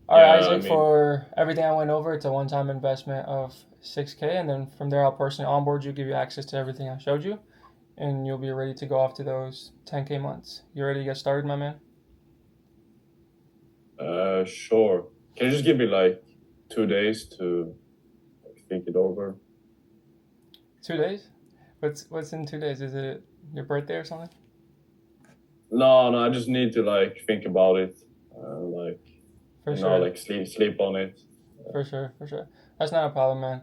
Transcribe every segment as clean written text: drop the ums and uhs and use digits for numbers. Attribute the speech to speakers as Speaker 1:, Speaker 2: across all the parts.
Speaker 1: All right,
Speaker 2: Yeah, I
Speaker 1: Isaac,
Speaker 2: mean,
Speaker 1: for everything I went over, it's a one-time investment of 6K, and then from there I'll personally onboard you, give you access to everything I showed you, and you'll be ready to go off to those 10K months. You ready to get started, my man?
Speaker 2: sure. Can you just give me like 2 days to like, think it over?
Speaker 1: 2 days? What's in 2 days? Is it your birthday or something?
Speaker 2: No, no, I just need to like think about it, like
Speaker 1: For sure,
Speaker 2: like sleep on it.
Speaker 1: for sure, for sure. That's not a problem, man.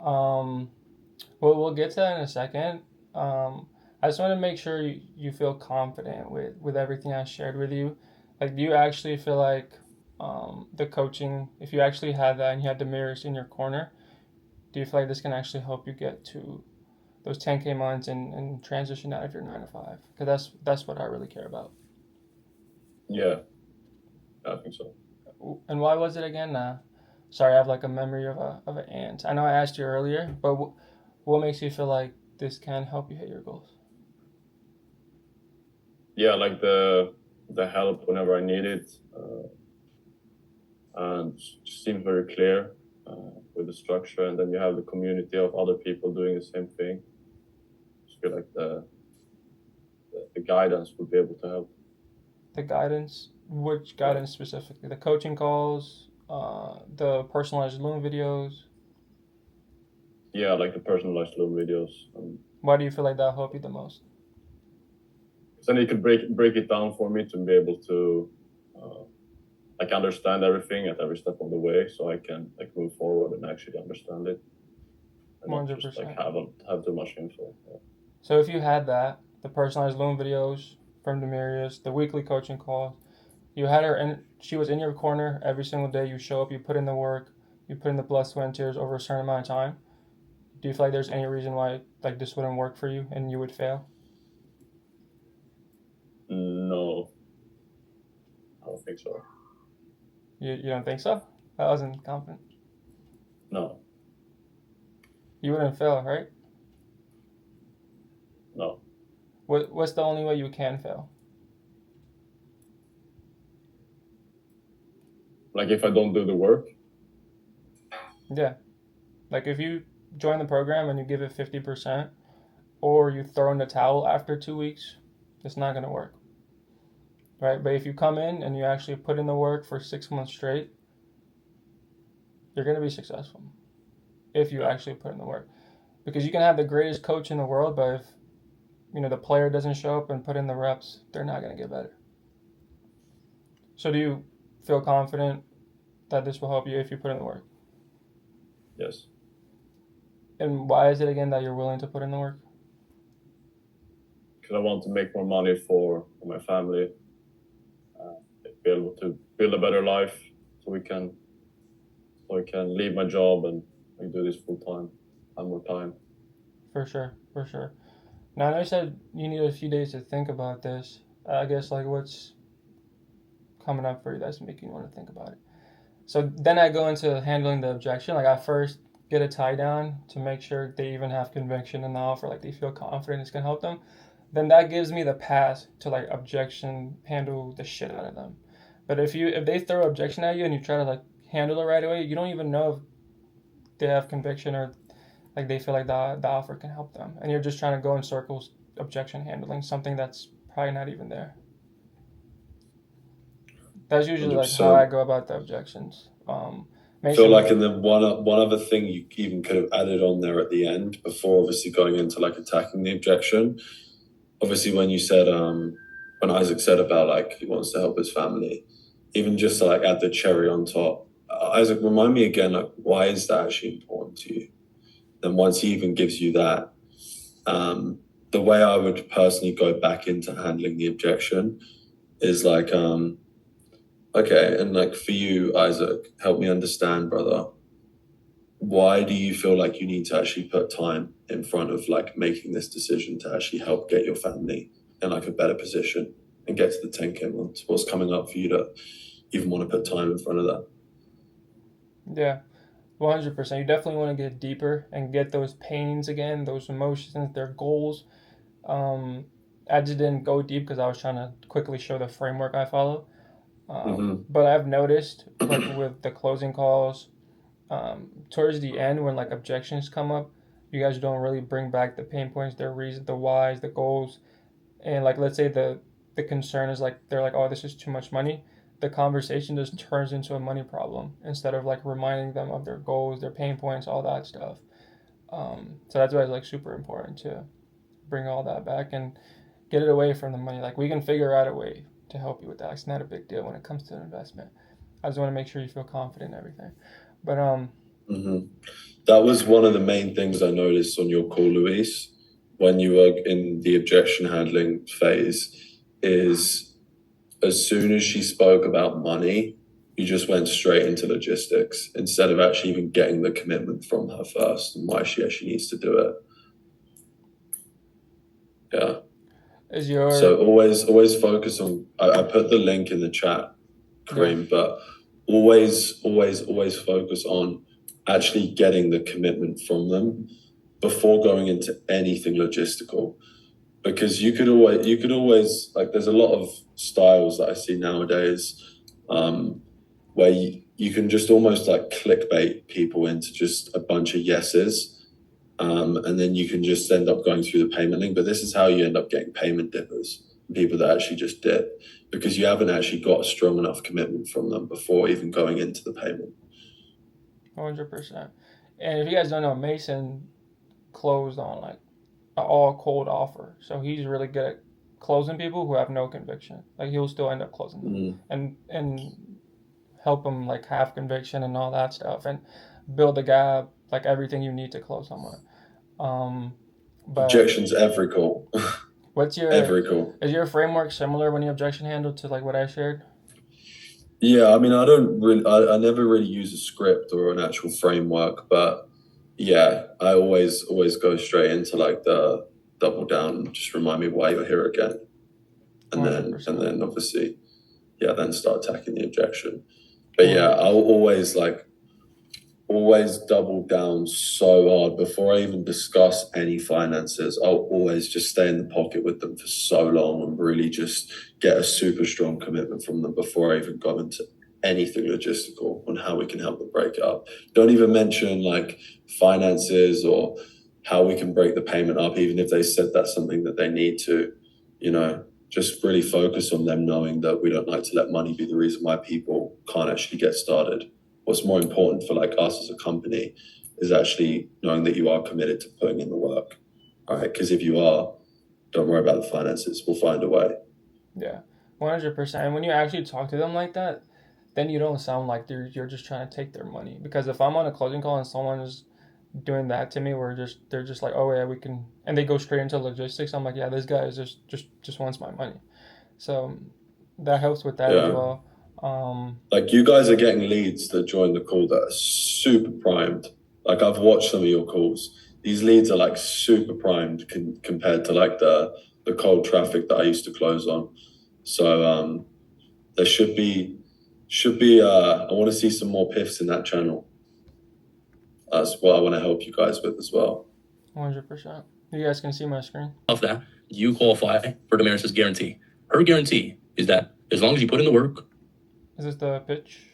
Speaker 1: Um, we'll get to that in a second. I just want to make sure you feel confident with everything I shared with you. Like, do you actually feel like the coaching, if you actually had that and you had the mirrors in your corner, do you feel like this can actually help you get to those 10K months and transition out of your 9 to 5? Because that's what I really care about.
Speaker 2: Yeah, I think so.
Speaker 1: And why was it again? Sorry, I have like a memory of an ant. I know I asked you earlier, but what makes you feel like this can help you hit your goals?
Speaker 2: Yeah, like the help whenever I need it, and just seems very clear with the structure, and then you have the community of other people doing the same thing. Just feel like the guidance would be able to help.
Speaker 1: The guidance, which
Speaker 2: Yeah,
Speaker 1: guidance specifically? The coaching calls, the personalized Loom videos.
Speaker 2: yeah, like the personalized little videos.
Speaker 1: Why do you feel like that'll help you the most?
Speaker 2: Then you could break it down for me to be able to uh, like understand everything at every step of the way, so I can like move forward and actually understand it, and
Speaker 1: One
Speaker 2: not
Speaker 1: hundred
Speaker 2: just like
Speaker 1: percent.
Speaker 2: have too much info. Yeah.
Speaker 1: So if you had that, the personalized Loom videos from Demirius, the weekly coaching calls, you had her and she was in your corner every single day. You show up, you put in the work, you put in the blood, sweat, and tears over a certain amount of time. Do you feel like there's any reason why like this wouldn't work for you and you would fail?
Speaker 2: No, I don't think so.
Speaker 1: You don't think so? I wasn't confident.
Speaker 2: No,
Speaker 1: You wouldn't fail, right?
Speaker 2: no.
Speaker 1: What's the only way you can fail?
Speaker 2: Like if I don't do the work,
Speaker 1: Yeah. Like if you join the program and you give it 50% or you throw in the towel after 2 weeks, it's not going to work. Right? But if you come in and you actually put in the work for 6 months straight, you're going to be successful if you
Speaker 2: yeah.
Speaker 1: actually put in the work. Because you can have the greatest coach in the world, but if the player doesn't show up and put in the reps, they're not going to get better. So do you feel confident that this will help you if you put in the work?
Speaker 2: Yes,
Speaker 1: And why is it again that you're willing to put in the work?
Speaker 2: because I want to make more money for my family, be able to build a better life, so I can leave my job and like, do this full time, have more time.
Speaker 1: For sure, for sure. Now I know you said you need a few days to think about this. I guess like what's coming up for you that's making you want to think about it. So then I go into handling the objection. Like I first get a tie down to make sure they even have conviction in the offer, like they feel confident it's gonna help them. Then that gives me the pass to like objection handle the shit out of them. But if they throw objection at you and you try to like handle it right away, you don't even know if they have conviction or like they feel like the offer can help them, and you're just trying to go in circles objection handling something that's probably not even there. That's usually
Speaker 2: Hundred
Speaker 1: like how I
Speaker 2: percent.
Speaker 1: go about the objections.
Speaker 2: I feel
Speaker 1: Mason,
Speaker 2: like, and then one other thing you even could have added on there at the end before obviously going into like attacking the objection. Obviously, when you said when Isaac said about like he wants to help his family, even just to like add the cherry on top. Isaac, remind me again, like why is that actually important to you? Then once he even gives you that, the way I would personally go back into handling the objection is like, okay, and like for you, Isaac, help me understand, brother. Why do you feel like you need to actually put time in front of like making this decision to actually help get your family in like a better position and get to the 10K months? What's coming up for you to even want to put time in front of that?
Speaker 1: yeah, 100%. You definitely want to get deeper and get those pains again, those emotions, their goals. Um, I just didn't go deep because I was trying to quickly show the framework I follow. But I've noticed, like with the closing calls, towards the end when like objections come up, you guys don't really bring back the pain points, their reasons, the whys, the goals, and like let's say the concern is like they're like, oh, this is too much money. The conversation just turns into a money problem instead of like reminding them of their goals, their pain points, all that stuff. So that's why it's like super important to bring all that back and get it away from the money. Like we can figure out a way to help you with that. It's not a big deal when it comes to an investment. I just want to make sure you feel confident in everything. But
Speaker 2: that was one of the main things I noticed on your call, Luis, when you were in the objection handling phase, is as soon as she spoke about money, you just went straight into logistics instead of actually even getting the commitment from her first and why she actually needs to do it. Yeah. So always focus on. I put the link in the chat, Kareem, but always focus on actually getting the commitment from them before going into anything logistical, because you could always like, there's a lot of styles that I see nowadays where you can just almost like clickbait people into just a bunch of yeses. And then you can just end up going through the payment link. But this is how you end up getting payment dippers, people that actually just dip, because you haven't actually got a strong enough commitment from them before even going into the payment.
Speaker 1: 100%. And if you guys don't know, Mason closed on like an all cold offer. So he's really good at closing people who have no conviction. Like he'll still end up closing them and help them like have conviction and all that stuff and build the gap, like everything you need to close someone. But
Speaker 2: objections every call.
Speaker 1: What's your
Speaker 2: every call?
Speaker 1: Is your framework similar when you objection handle to like what I shared?
Speaker 2: Yeah, I mean, I never really use a script or an actual framework, but yeah, I always go straight into like the double down, just remind me why you're here again, and 100%. then obviously, then start attacking the objection. But yeah, I'll always double down so hard before I even discuss any finances. I'll always just stay in the pocket with them for so long and really just get a super strong commitment from them before I even go into anything logistical on how we can help them break it up. Don't even mention like finances or how we can break the payment up, even if they said that's something that they need to, just really focus on them knowing that we don't like to let money be the reason why people can't actually get started. What's more important for like us as a company is actually knowing that you are committed to putting in the work. All right. Because if you are, don't worry about the finances. We'll find a way.
Speaker 1: Yeah, 100%. And when you actually talk to them like that, then you don't sound like you're just trying to take their money. Because if I'm on a closing call and someone is doing that to me, where they're just like, oh yeah, we can, and they go straight into logistics, I'm like, yeah, this guy is just wants my money. So that helps with that as well.
Speaker 2: Like you guys are getting leads that join the call that are super primed. Like I've watched some of your calls. These leads are like super primed compared to like the cold traffic that I used to close on. So there should be I want to see some more piffs in that channel. That's what I want to help you guys with as well.
Speaker 1: 100%. You guys can see my screen.
Speaker 3: Of that, you qualify for Damaris's guarantee. Her guarantee is that as long as you put in the work.
Speaker 1: Is this the pitch?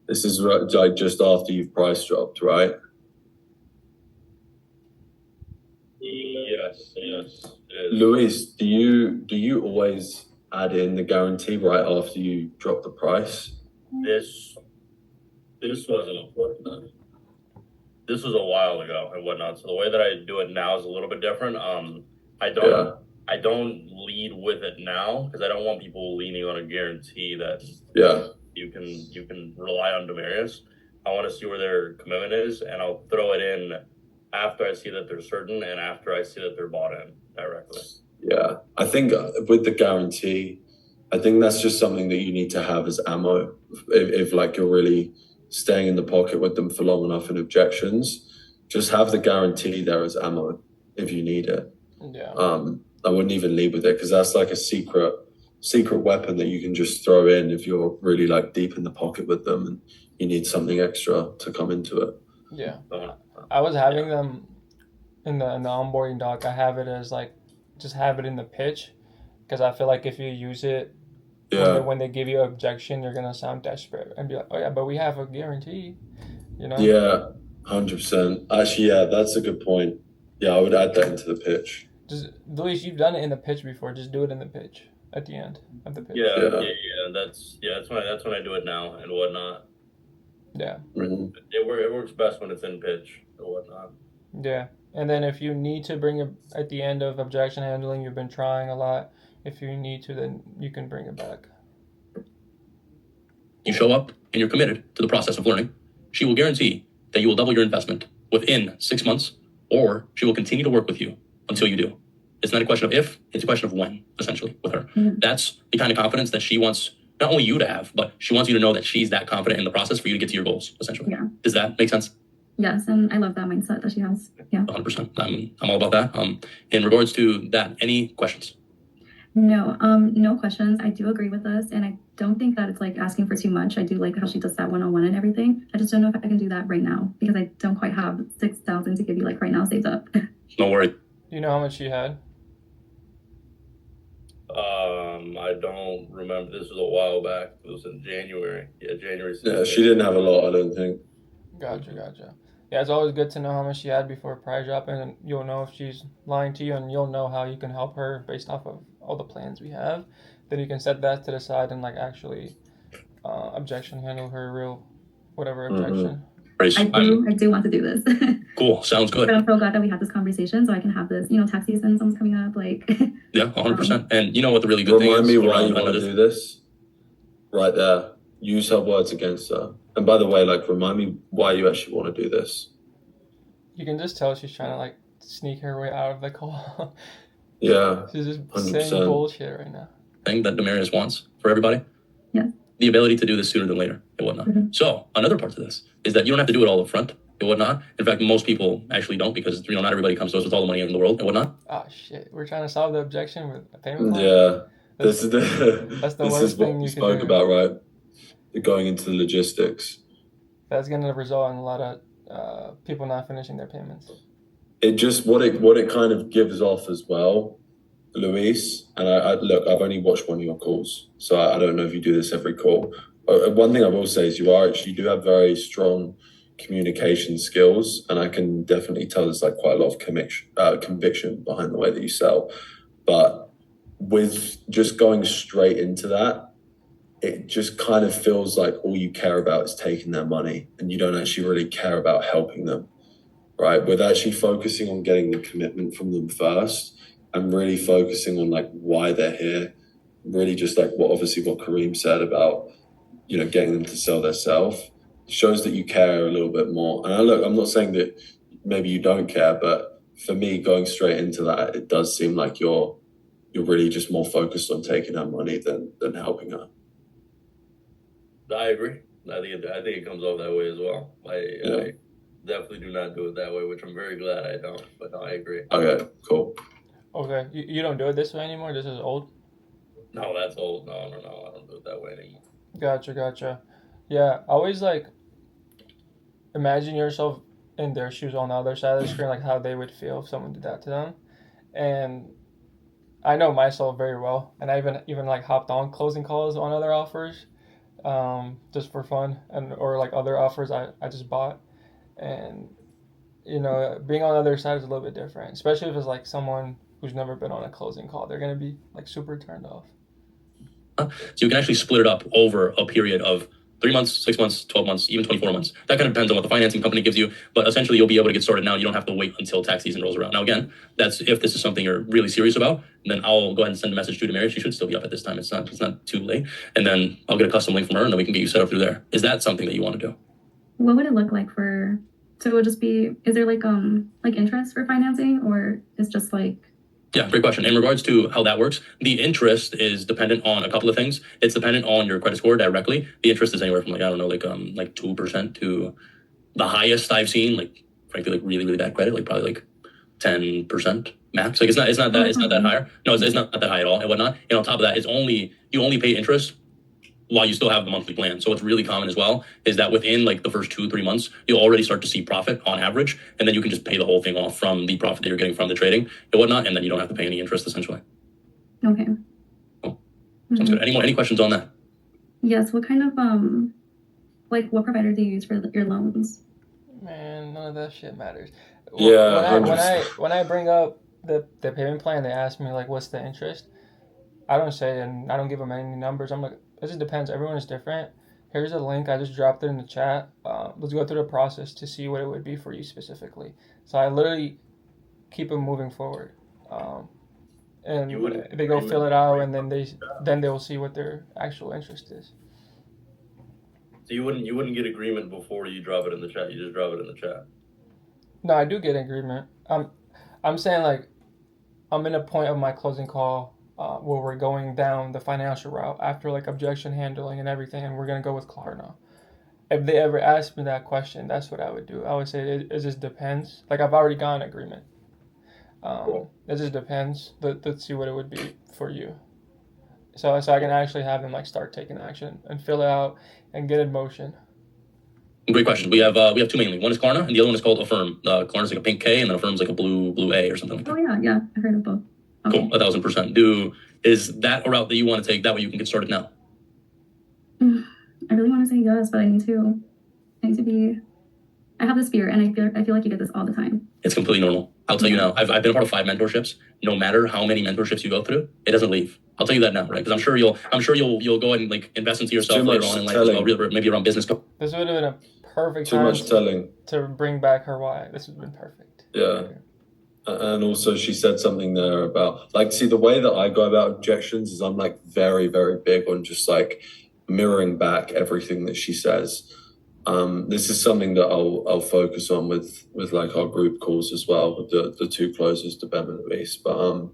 Speaker 2: This is like just after you've price dropped, right?
Speaker 3: Yes.
Speaker 2: Luis, do you always add in the guarantee right after you drop the price?
Speaker 3: This wasn't important. This was a while ago and whatnot. So the way that I do it now is a little bit different. I don't lead with it now because I don't want people leaning on a guarantee that you can rely on Damaris. I want to see where their commitment is, and I'll throw it in after I see that they're certain and after I see that they're bought in directly.
Speaker 2: Yeah, I think with the guarantee, I think that's just something that you need to have as ammo. If like you're really staying in the pocket with them for long enough in objections, just have the guarantee there as ammo if you need it.
Speaker 1: Yeah.
Speaker 2: I wouldn't even lead with it because that's like a secret weapon that you can just throw in if you're really like deep in the pocket with them and you need something extra to come into it.
Speaker 1: Yeah. I was having them in the onboarding doc. I have it as like, just have it in the pitch because I feel like if you use it
Speaker 2: Yeah.
Speaker 1: When they give you an objection, you're gonna sound desperate and be like, "Oh yeah, but we have a guarantee," you know?
Speaker 2: Yeah, 100%. Actually, yeah, that's a good point. Yeah, I would add that into the pitch.
Speaker 1: Just Luis, you've done it in the pitch before. Just do it in the pitch at the end of the pitch.
Speaker 3: Yeah. That's when I do it now and whatnot.
Speaker 1: Yeah.
Speaker 2: Mhm.
Speaker 3: It works best when it's in pitch or whatnot.
Speaker 1: Yeah. And then if you need to bring it at the end of objection handling, you've been trying a lot. If you need to, then you can bring it back.
Speaker 4: You show up and you're committed to the process of learning, she will guarantee that you will double your investment within 6 months, or she will continue to work with you until you do. It's not a question of if, it's a question of when, essentially, with her.
Speaker 5: Mm-hmm.
Speaker 4: That's the kind of confidence that she wants not only you to have, but she wants you to know that she's that confident in the process for you to get to your goals, essentially.
Speaker 5: Yeah.
Speaker 4: Does that make sense?
Speaker 5: Yes, and I love that mindset that she has. Yeah.
Speaker 4: 100%. I'm all about that. In regards to that, any questions?
Speaker 5: No, no questions. I do agree with this, and I don't think that it's like asking for too much. I do like how she does that one-on-one and everything. I just don't know if I can do that right now because I don't quite have 6,000 to give you like right now saved up.
Speaker 4: No worry.
Speaker 1: Do you know how much she had?
Speaker 3: I don't remember. This was a while back. It was in January. Yeah, January 16th.
Speaker 2: Yeah, she didn't have a lot, I don't think.
Speaker 1: Gotcha. Yeah, it's always good to know how much she had before price dropping, and you'll know if she's lying to you, and you'll know how you can help her based off of all the plans we have. Then you can set that to the side and like actually objection handle her real whatever objection.
Speaker 5: I do want to do this.
Speaker 4: Cool. Sounds good.
Speaker 5: But I'm so glad that we had this conversation so I can have this, tax season, someone's coming up, like.
Speaker 4: Yeah, 100%. And you know what the really good thing is?
Speaker 2: Remind me why you want to do this. Right there. Use her words against her. And by the way, like, remind me why you actually want to do this.
Speaker 1: You can just tell she's trying to like sneak her way out of the call.
Speaker 2: Yeah.
Speaker 1: She's just
Speaker 2: 100%.
Speaker 1: saying bullshit right now.
Speaker 4: Thing that Demarius wants for everybody.
Speaker 5: Yeah.
Speaker 4: The ability to do this sooner than later and whatnot.
Speaker 5: Mm-hmm.
Speaker 4: So another part to this is that you don't have to do it all up front and whatnot. In fact, most people actually don't because not everybody comes to us with all the money in the world and whatnot.
Speaker 1: Oh shit! We're trying to solve the objection with a payment plan?
Speaker 2: Yeah.
Speaker 1: That's
Speaker 2: This
Speaker 1: the
Speaker 2: is what
Speaker 1: worst thing
Speaker 2: we
Speaker 1: you can
Speaker 2: spoke
Speaker 1: do.
Speaker 2: about, right? Going into the logistics.
Speaker 1: That's gonna result in a lot of people not finishing their payments.
Speaker 2: It just what it kind of gives off as well, Luis. And I look, I've only watched one of your calls, so I don't know if you do this every call. One thing I will say is you do have very strong communication skills, and I can definitely tell there's like quite a lot of conviction behind the way that you sell. But with just going straight into that, it just kind of feels like all you care about is taking their money, and you don't actually really care about helping them, right? With actually focusing on getting the commitment from them first, and really focusing on like why they're here, really just like what Kareem said about getting them to sell themselves shows that you care a little bit more. And I'm not saying that maybe you don't care, but for me, going straight into that, it does seem like you're really just more focused on taking her money than helping her.
Speaker 3: I agree. I think it comes off that way as well. I definitely do not do it that way, which I'm very glad I don't. But no, I agree.
Speaker 2: Okay, cool.
Speaker 1: Okay, you don't do it this way anymore? This is old?
Speaker 3: No, that's old. No, I don't do it that way anymore.
Speaker 1: Gotcha. Yeah, always like imagine yourself in their shoes on the other side of the screen, like how they would feel if someone did that to them. And I know myself very well, and I even like hopped on closing calls on other offers, just for fun, or like other offers I just bought. And being on the other side is a little bit different, especially if it's like someone who's never been on a closing call. They're gonna be like super turned off.
Speaker 4: So you can actually split it up over a period of 3 months, 6 months, 12 months, even 24 months. That kind of depends on what the financing company gives you, but essentially you'll be able to get started now. You don't have to wait until tax season rolls around. Now, again, that's if this is something you're really serious about, then I'll go ahead and send a message to Demarius. She should still be up at this time. It's not too late. And then I'll get a custom link from her, and then we can get you set up through there. Is that something that you want to do?
Speaker 5: What would it look like so it would just be, is there like interest for financing, or it's just like?
Speaker 4: Yeah, great question. In regards to how that works, the interest is dependent on a couple of things. It's dependent on your credit score directly. The interest is anywhere from like 2% to the highest I've seen, frankly, really, really bad credit, probably like 10% max. Like it's not that higher. No, it's not that high at all and whatnot. And on top of that, you only pay interest while you still have the monthly plan. So what's really common as well is that within the first 2-3 months, you'll already start to see profit on average. And then you can just pay the whole thing off from the profit that you're getting from the trading and whatnot. And then you don't have to pay any interest essentially.
Speaker 5: Okay.
Speaker 4: Cool. Sounds good. Any questions on that?
Speaker 5: Yes. What kind of like what provider do you use for your loans?
Speaker 1: Man, none of that shit matters.
Speaker 2: Yeah,
Speaker 1: When I bring up the payment plan, they ask me like, what's the interest? I don't say, and I don't give them any numbers. I'm like, it just depends. Everyone is different. Here's a link. I just dropped it in the chat. Let's go through the process to see what it would be for you specifically. So I literally keep them moving forward. And they go fill it out, and then they will see what their actual interest is.
Speaker 3: So you wouldn't get agreement before you drop it in the chat. You just drop it in the chat.
Speaker 1: No, I do get agreement. I'm saying like I'm in a point of my closing call where we're going down the financial route after like objection handling and everything, and we're gonna go with Klarna. If they ever ask me that question, that's what I would do. I would say it just depends. Like I've already gotten agreement. It just depends. Let's see what it would be for you. So I can actually have them like start taking action and fill it out and get in motion.
Speaker 4: Great question. We have two mainly. One is Klarna, and the other one is called Affirm. Klarna's like a pink K, and then Affirm's like a blue A or something like that.
Speaker 5: Oh yeah, I've heard of both. Okay.
Speaker 4: Cool, 1,000%. Is that a route that you want to take? That way you can get started now.
Speaker 5: I really want to say yes, but I need to be. I have this fear, and I feel like you get this all the time.
Speaker 4: It's completely normal. I'll tell you now. I've been a part of 5 mentorships. No matter how many mentorships you go through, it doesn't leave. I'll tell you that now, right? Because I'm sure you'll go and like invest into yourself later on in life as well, maybe around business.
Speaker 1: This would have been a perfect
Speaker 2: too
Speaker 1: time
Speaker 2: much telling
Speaker 1: to bring back her why. This would have been perfect.
Speaker 2: Yeah. And also she said something there about like, see, the way that I go about objections is I'm like very, very big on just like mirroring back everything that she says. This is something that I'll focus on with like our group calls as well, with the 2 closers to Ben and Luis. But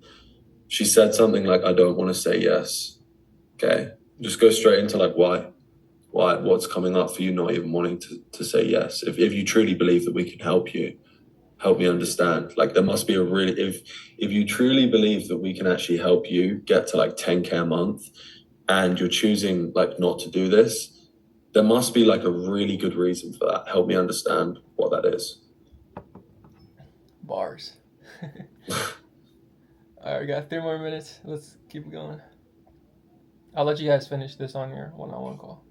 Speaker 2: she said something like, I don't want to say yes. Okay. Just go straight into like why, what's coming up for you not even wanting to say yes. If you truly believe that we can help you, help me understand. Like there must be a really, if you truly believe that we can actually help you get to like 10K a month and you're choosing like not to do this, there must be like a really good reason for that. Help me understand what that is.
Speaker 1: Bars. All right, we got 3 more minutes. Let's keep going. I'll let you guys finish this on your one-on-one call.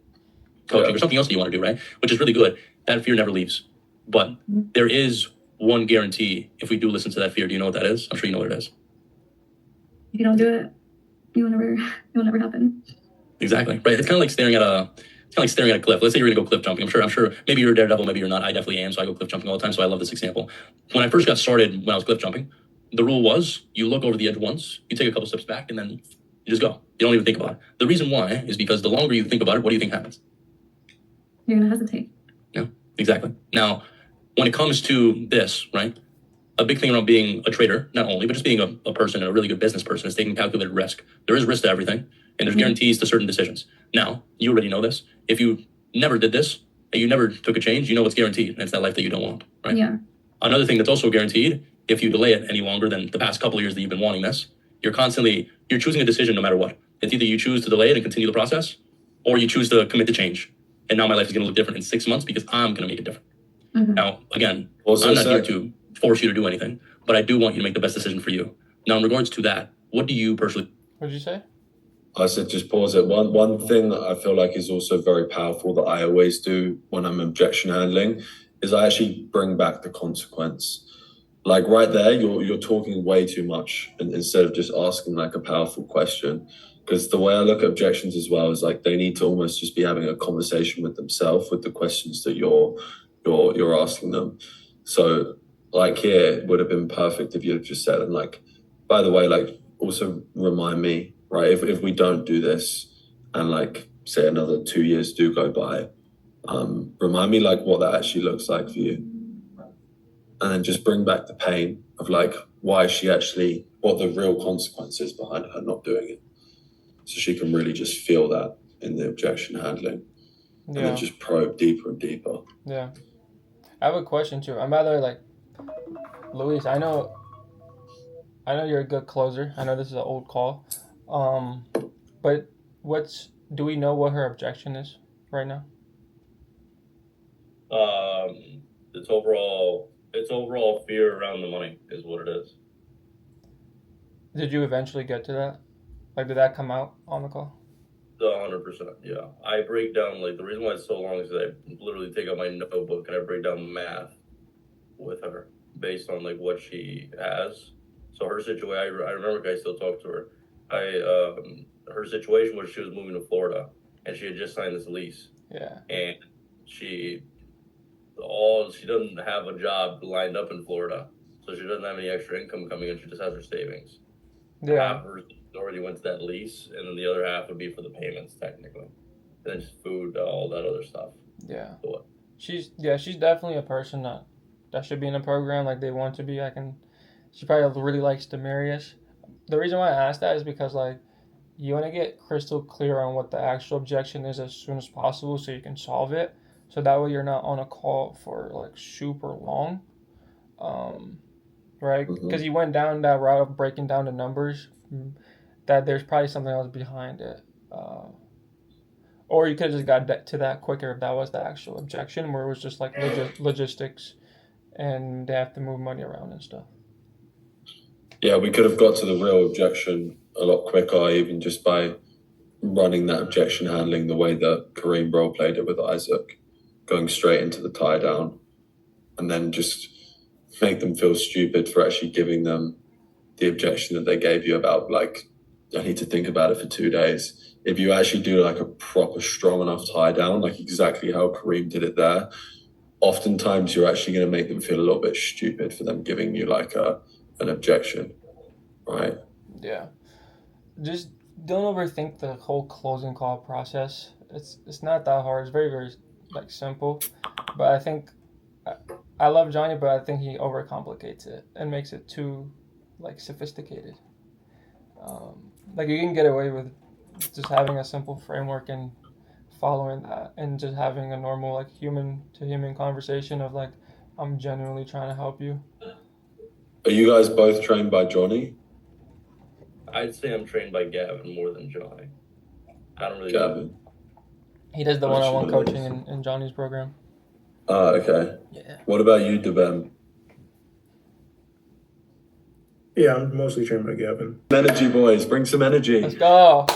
Speaker 4: Coaching or something else that you want to do, right? Which is really good. That fear never leaves. But there is one guarantee if we do listen to that fear. Do you know what that is? I'm sure you know what it is.
Speaker 5: If you don't do it, it will never happen.
Speaker 4: Exactly. Right. It's kind of like staring at a cliff. Let's say you're going to go cliff jumping. I'm sure maybe you're a daredevil, maybe you're not. I definitely am. So I go cliff jumping all the time. So I love this example. When I first got started, when I was cliff jumping, the rule was you look over the edge once, you take a couple steps back, and then you just go. You don't even think about it. The reason why is because the longer you think about it, what do you think happens?
Speaker 5: You're going to hesitate.
Speaker 4: Yeah, exactly. Now, when it comes to this, right, a big thing around being a trader, not only, but just being a person and a really good business person is taking calculated risk. There is risk to everything, and there's guarantees to certain decisions. Now, you already know this. If you never did this, and you never took a change, you know what's guaranteed, and it's that life that you don't want, right?
Speaker 5: Yeah.
Speaker 4: Another thing that's also guaranteed, if you delay it any longer than the past couple of years that you've been wanting this, you're choosing a decision no matter what. It's either you choose to delay it and continue the process, or you choose to commit to change. And now my life is going to look different in 6 months because I'm going to make it different. Now, again, I'm not here to force you to do anything, but I do want you to make the best decision for you. Now, in regards to that, what do you personally...
Speaker 1: What did you say?
Speaker 2: I said just pause it. One thing that I feel like is also very powerful that I always do when I'm objection handling is I actually bring back the consequence. Like right there, you're talking way too much instead of just asking like a powerful question. Because the way I look at objections as well is like they need to almost just be having a conversation with themselves with the questions that you're asking them. So like here, it would have been perfect if you had just said, and like, by the way, like also remind me, right, if we don't do this and like say another 2 years do go by, remind me like what that actually looks like for you. And then just bring back the pain of like why she actually, what the real consequences behind her not doing it. So she can really just feel that in the objection handling. And then just probe deeper and deeper.
Speaker 1: Yeah. I have a question too. I'm rather like, Luis, I know you're a good closer. I know this is an old call. But do we know what her objection is right now?
Speaker 3: It's overall fear around the money is what it is.
Speaker 1: Did you eventually get to that? Like, did that come out on the call?
Speaker 3: 100%. Yeah, I break down like the reason why it's so long is that I literally take out my notebook and I break down math with her based on like what she has. So her situation, I remember I still talk to her. Her situation was she was moving to Florida and she had just signed this lease.
Speaker 1: Yeah.
Speaker 3: And she doesn't have a job lined up in Florida, so she doesn't have any extra income coming in. She just has her savings.
Speaker 1: Yeah.
Speaker 3: Half of hers already went to that lease, and then the other half would be for the payments technically, and then just food, all that other stuff.
Speaker 1: Yeah.
Speaker 3: So what?
Speaker 1: She's definitely a person that should be in a program like they want to be. She probably really likes to marry us. The reason why I asked that is because like you want to get crystal clear on what the actual objection is as soon as possible so you can solve it. So that way you're not on a call for like super long, right? Because you went down that route of breaking down the numbers, that there's probably something else behind it. Or you could have just got to that quicker if that was the actual objection, where it was just like logistics and they have to move money around and stuff.
Speaker 2: Yeah, we could have got to the real objection a lot quicker, even just by running that objection handling the way that Kareem role played it with Isaac, going straight into the tie down, and then just make them feel stupid for actually giving them the objection that they gave you about like, I need to think about it for 2 days. If you actually do like a proper strong enough tie down, like exactly how Kareem did it there, oftentimes you're actually going to make them feel a little bit stupid for them giving you like an objection, right?
Speaker 1: Yeah. Just don't overthink the whole closing call process. It's not that hard. It's very, very like simple. But I think I love Johnny, but I think he overcomplicates it and makes it too like sophisticated. Like you can get away with just having a simple framework and following that and just having a normal like human to human conversation of like, I'm genuinely trying to help you.
Speaker 2: Are you guys both trained by Johnny?
Speaker 3: I'd say I'm trained by Gavin more than Johnny. I don't really.
Speaker 2: Gavin.
Speaker 1: He does the one-on-one coaching in Johnny's program.
Speaker 2: Okay.
Speaker 1: Yeah.
Speaker 2: What about you, Debem?
Speaker 6: Yeah, I'm mostly trained by Gavin.
Speaker 2: Energy, boys. Bring some energy.
Speaker 1: Let's go.